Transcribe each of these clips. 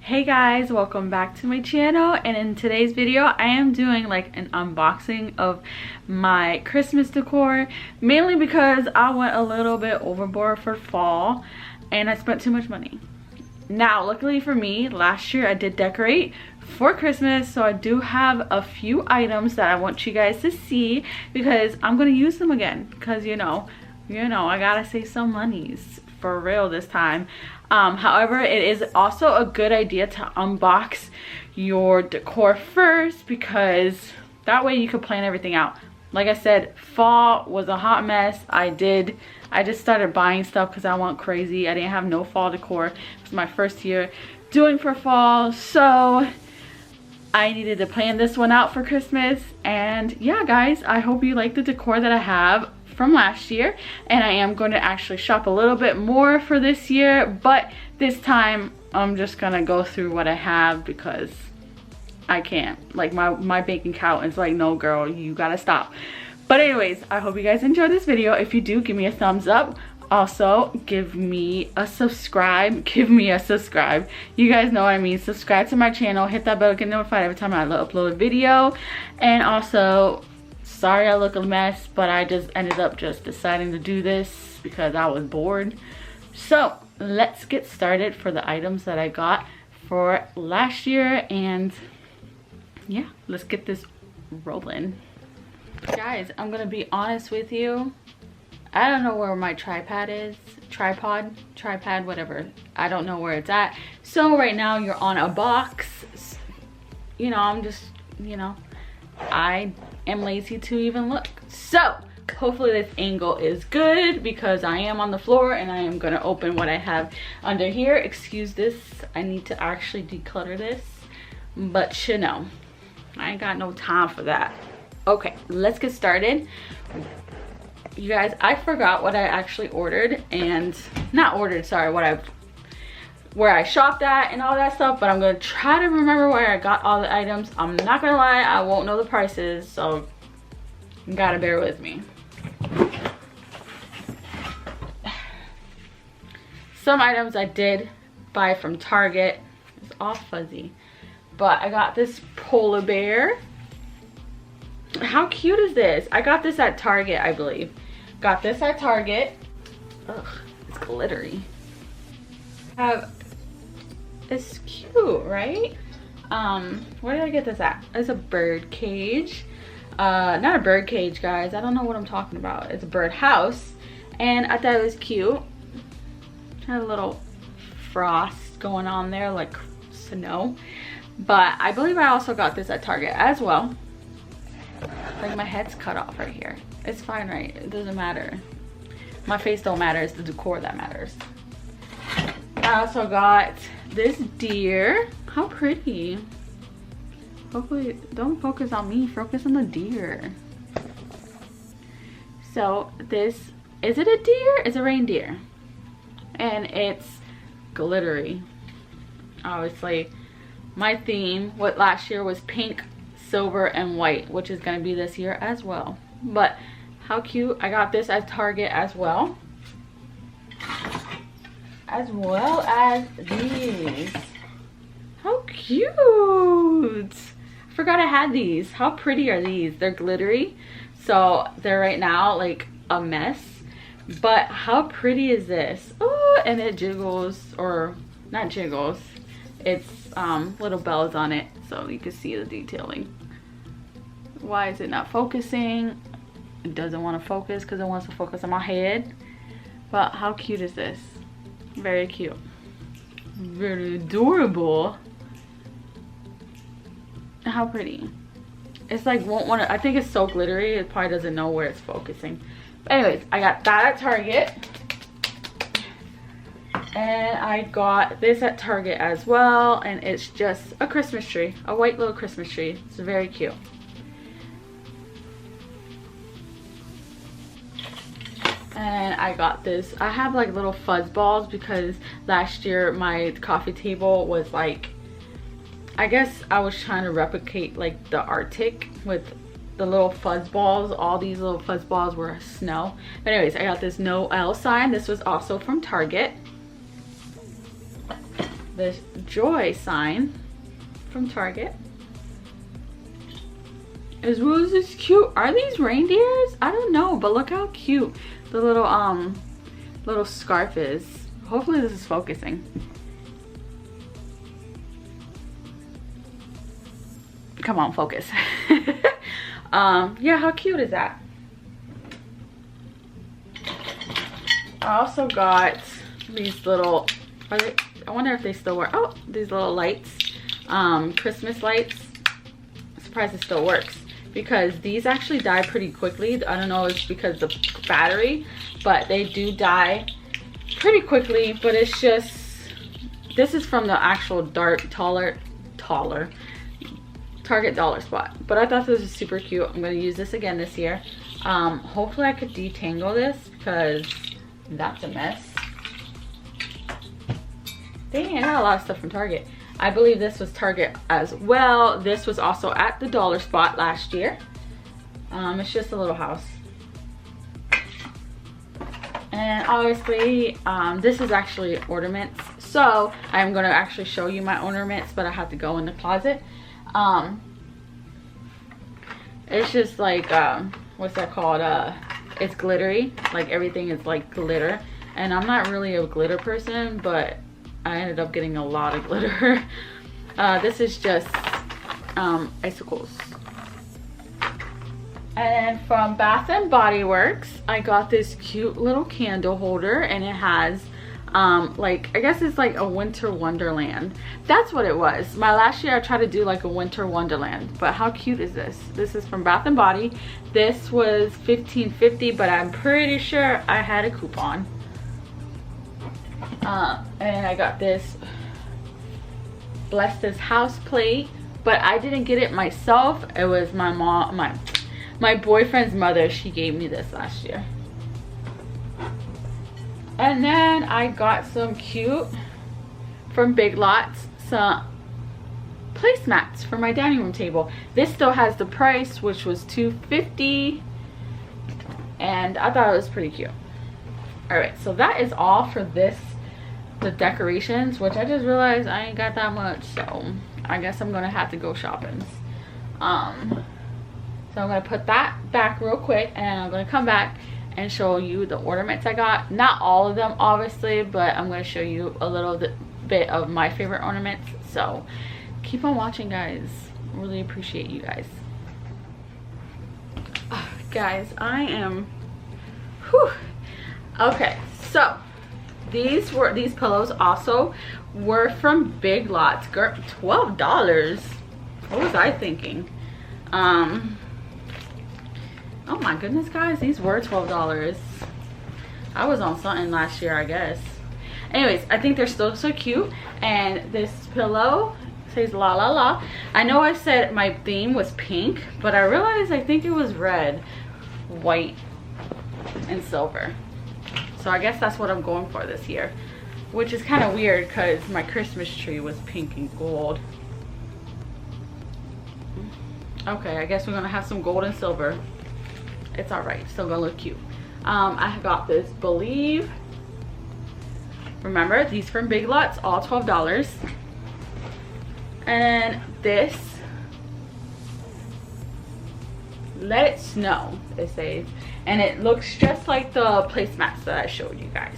Hey guys, welcome back to my channel, and in today's video I am doing like an unboxing of my Christmas decor, mainly because I went a little bit overboard for fall and I spent too much money. Now luckily for me, last year I did decorate for Christmas, so I do have a few items that I want you guys to see because I'm gonna use them again because you know I gotta save some monies for real this time. However, it is also a good idea to unbox your decor first because that way you can plan everything out. Like I said, fall was a hot mess. I just started buying stuff because I went crazy. I didn't have no fall decor. It was my first year doing for fall, so I needed to plan this one out for Christmas. And yeah guys, I hope you like the decor that I have from last year, and I am going to actually shop a little bit more for this year, but this time I'm just gonna go through what I have because I can't, like my bank account is like, no girl, you gotta stop. But anyways, I hope you guys enjoyed this video. If you do, give me a thumbs up. Also give me a subscribe. You guys know what I mean. Subscribe to my channel, hit that bell to get notified every time I upload a video. And also, sorry I look a mess, but I just ended up just deciding to do this because I was bored. So let's get started for the items that I got for last year, and yeah, let's get this rolling. Guys, I'm gonna be honest with you, I don't know where my tripod is. Tripod, whatever, I don't know where it's at. So right now you're on a box. You know, I'm just, I am lazy to even look. So hopefully this angle is good because I am on the floor and I am gonna open what I have under here. Excuse this, I need to actually declutter this, but you know, I ain't got no time for that. Okay, let's get started. You guys, I forgot what I actually ordered, and not ordered, sorry, where I shopped at and all that stuff, but I'm gonna try to remember where I got all the items. I'm not gonna lie, I won't know the prices, so you gotta bear with me. Some items I did buy from Target. It's all fuzzy, but I got this polar bear. How cute is this? I got this at Target, I believe. Got this at Target. Ugh, it's glittery. It's cute, right? Where did I get this at? It's a bird cage. Not a bird cage, guys. I don't know what I'm talking about. It's a bird house, and I thought it was cute. Had a little frost going on there, like snow. But I believe I also got this at Target as well. Like my head's cut off right here. It's fine, right? It doesn't matter. My face don't matter. It's the decor that matters. I also got this deer. How pretty. Hopefully, don't focus on me. Focus on the deer. So this, is it a deer? It's a reindeer. And it's glittery. Obviously, my theme, what last year was pink, silver, and white, which is going to be this year as well. But how cute. I got this at Target as well. As well as these. How cute. I forgot I had these. How pretty are these? They're glittery. So they're right now like a mess. But how pretty is this? Oh, and it jiggles, or not jiggles. It's little bells on it so you can see the detailing. Why is it not focusing? It doesn't want to focus because it wants to focus on my head. But how cute is this? Very cute. Very adorable. How pretty. It's like won't want to, I think it's so glittery it probably doesn't know where it's focusing. But anyways, I got that at Target. And I got this at Target as well, and it's just a Christmas tree, a white little Christmas tree. It's very cute. And I got this. I have like little fuzz balls because last year my coffee table was like, I guess I was trying to replicate like the Arctic with the little fuzz balls. All these little fuzz balls were snow. But anyways, I got this Noel sign. This was also from Target. this joy sign from Target. As well as this cute, are these reindeers? I don't know, but look how cute the little scarf is. Hopefully this is focusing. Come on, focus. Yeah, how cute is that? I also got these little, I wonder if they still work. Oh, these little lights, Christmas lights. I'm surprised it still works because these actually die pretty quickly. I don't know if it's because of the battery, but they do die pretty quickly. But it's just, this is from the actual taller Target dollar spot. But I thought this was super cute. I'm going to use this again this year. Hopefully I could detangle this because that's a mess. Dang, I got a lot of stuff from Target. I believe this was Target as well. This was also at the dollar spot last year. It's just a little house. And obviously, this is actually ornaments. So I'm going to actually show you my ornaments, but I have to go in the closet. It's just like, what's that called? It's glittery. Like everything is like glitter. And I'm not really a glitter person, but I ended up getting a lot of glitter. This is just icicles. And from Bath and Body Works, I got this cute little candle holder, and it has like, I guess it's like a winter wonderland. That's what it was. My last year I tried to do like a winter wonderland, but how cute is this? This is from Bath and Body. This was $15.50, but I'm pretty sure I had a coupon. And I got this Bless This House plate, but I didn't get it myself. It was my mom, my boyfriend's mother. She gave me this last year. And then I got some cute, from Big Lots, some placemats for my dining room table. This still has the price, which was $2.50, and I thought it was pretty cute. All right, so that is all for this, the decorations, which I just realized I ain't got that much, so I guess I'm gonna have to go shopping. So I'm gonna put that back real quick, and I'm gonna come back and show you the ornaments I got. Not all of them, obviously, but I'm going to show you a little bit of my favorite ornaments. So keep on watching, guys. Really appreciate you guys. Guys, I am, whew. Okay, so these pillows also were from Big Lots. Girl, $12. What was I thinking? Oh my goodness, guys, these were $12. I was on something last year, I guess. Anyways, I think they're still so cute. And this pillow says la la la. I know I said my theme was pink, but I realized I think it was red, white, and silver. So I guess that's what I'm going for this year, which is kind of weird because my Christmas tree was pink and gold. Okay, I guess we're gonna have some gold and silver. It's all right, still gonna look cute. I got this Believe. Remember, these from Big Lots, all $12. And this Let It Snow, it says, and it looks just like the placemats that I showed you guys.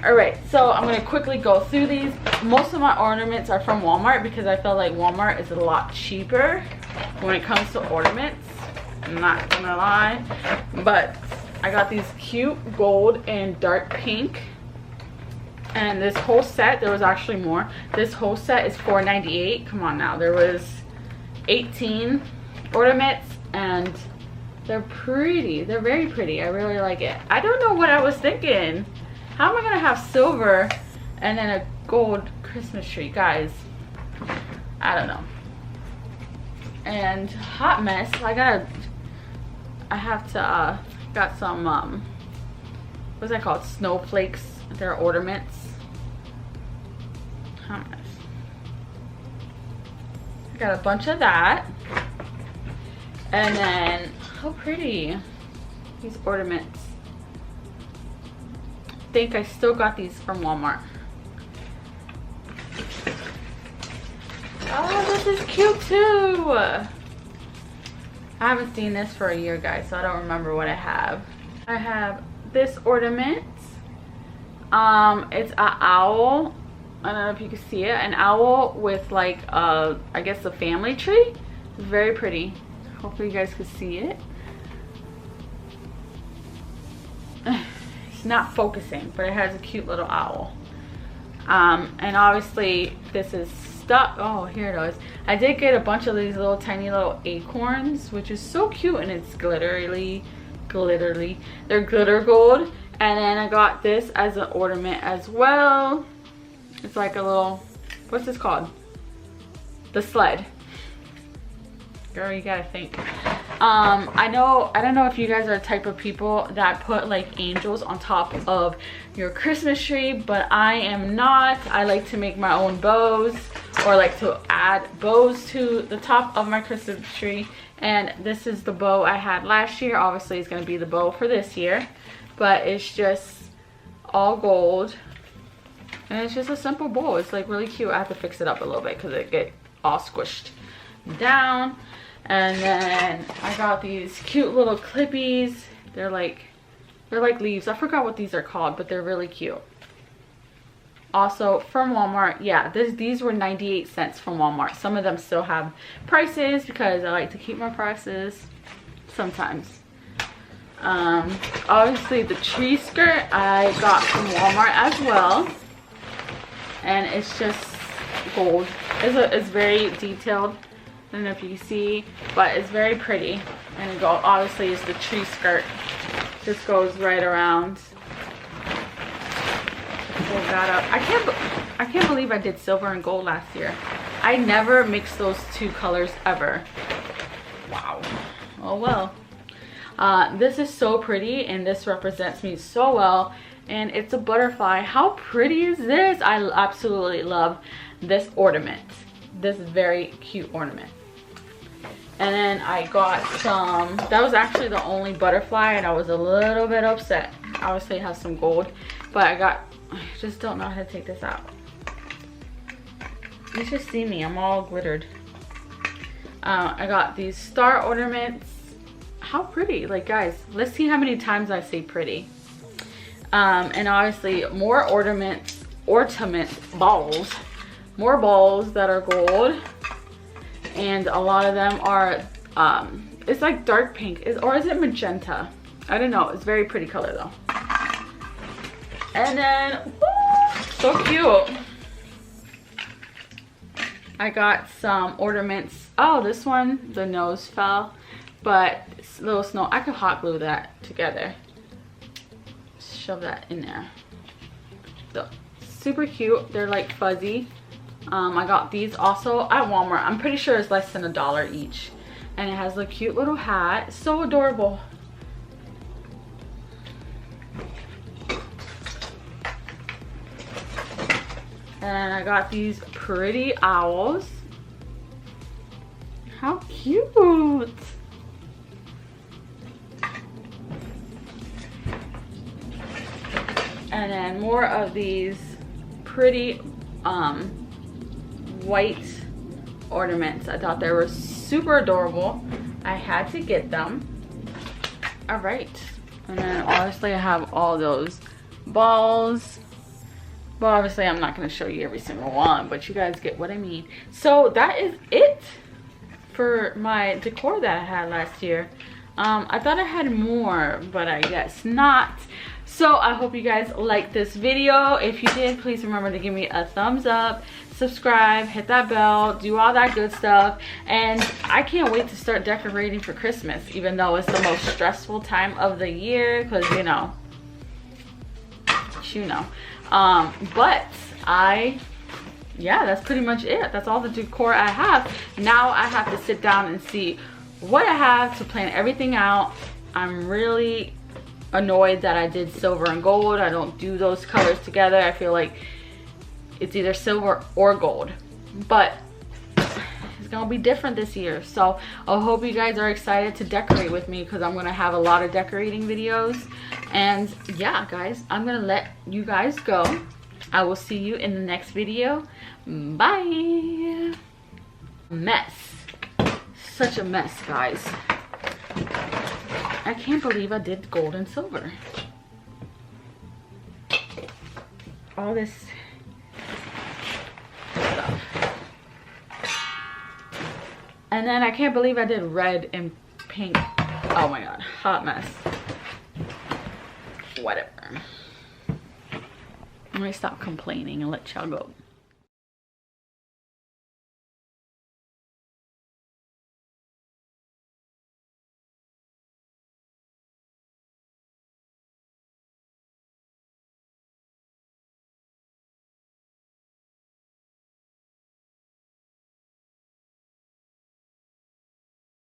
All right, so I'm gonna quickly go through these. Most of my ornaments are from Walmart because I feel like Walmart is a lot cheaper when it comes to ornaments. I'm not gonna lie, but I got these cute gold and dark pink, and this whole set, there was actually more. This whole set is $4.98. Come on now, there was 18 ornaments, and they're pretty. They're very pretty. I really like it. I don't know what I was thinking. How am I gonna have silver and then a gold Christmas tree, guys? I don't know. And hot mess, got some what's that called, snowflakes. They're ornaments. Hot mess. I got a bunch of that. And then, how pretty, these ornaments. I think I still got these from Walmart. Oh, this is cute too. I haven't seen this for a year, guys, so I don't remember what I have. I have this ornament. It's an owl. I don't know if you can see it. An owl with like I guess a family tree. It's very pretty. Hopefully you guys can see it. It's not focusing, but it has a cute little owl. And obviously this is stuck. Oh, here it is. I did get a bunch of these little tiny little acorns, which is so cute, and it's glittery. They're glitter gold. And then I got this as an ornament as well. It's like a little, what's this called? The sled. Girl, you gotta think. I don't know if you guys are the type of people that put like angels on top of your Christmas tree, but I am not. I like to make my own bows, or like to add bows to the top of my Christmas tree. And this is the bow I had last year. Obviously it's gonna be the bow for this year, but it's just all gold. And it's just a simple bow. It's like really cute. I have to fix it up a little bit because it get all squished down. And then I got these cute little clippies. They're like leaves. I forgot what these are called, but they're really cute. Also from Walmart. Yeah, these were 98 cents from Walmart. Some of them still have prices because I like to keep my prices sometimes. Obviously the tree skirt I got from Walmart as well. And it's just gold. It's very detailed. I don't know if you can see, but it's very pretty. And it obviously is the tree skirt. Just goes right around. Pull that up. I can't believe I did silver and gold last year. I never mixed those two colors ever. Wow. Oh well. This is so pretty, and this represents me so well. And it's a butterfly. How pretty is this? I absolutely love this ornament. This very cute ornament. And then I got some, that was actually the only butterfly, and I was a little bit upset. Obviously it has some gold, but I just don't know how to take this out. You should see me, I'm all glittered. I got these star ornaments. How pretty, like guys, let's see how many times I say pretty. And obviously more ornament balls. More balls that are gold. And a lot of them are, it's like dark pink, or is it magenta? I don't know, it's very pretty color though. And then, woo, so cute. I got some ornaments. Oh, this one, the nose fell, but it's little snow. I could hot glue that together. Shove that in there. So, super cute, they're like fuzzy. I got these also at Walmart. I'm pretty sure it's less than $1 each. And it has a cute little hat. So adorable. And I got these pretty owls. How cute. And then more of these pretty white ornaments. I thought they were super adorable. I had to get them. All right. And then obviously I have all those balls. Well, obviously I'm not going to show you every single one, but you guys get what I mean. So that is it for my decor that I had last year. I thought I had more, but I guess not. So I hope you guys liked this video. If you did, please remember to give me a thumbs up, subscribe, hit that bell, do all that good stuff. And I can't wait to start decorating for Christmas, even though it's the most stressful time of the year, because you know. But yeah, that's pretty much it. That's all the decor I have. Now I have to sit down and see what I have to plan everything out. I'm really annoyed that I did silver and gold. I don't do those colors together. I feel like it's either silver or gold, but it's gonna be different this year. So I hope you guys are excited to decorate with me, because I'm gonna have a lot of decorating videos. And yeah guys, I'm gonna let you guys go. I will see you in the next video. Bye. Mess. Such a mess, guys. I can't believe I did gold and silver. All this stuff. And then I can't believe I did red and pink. Oh my god, hot mess. Whatever. Let me stop complaining and let y'all go.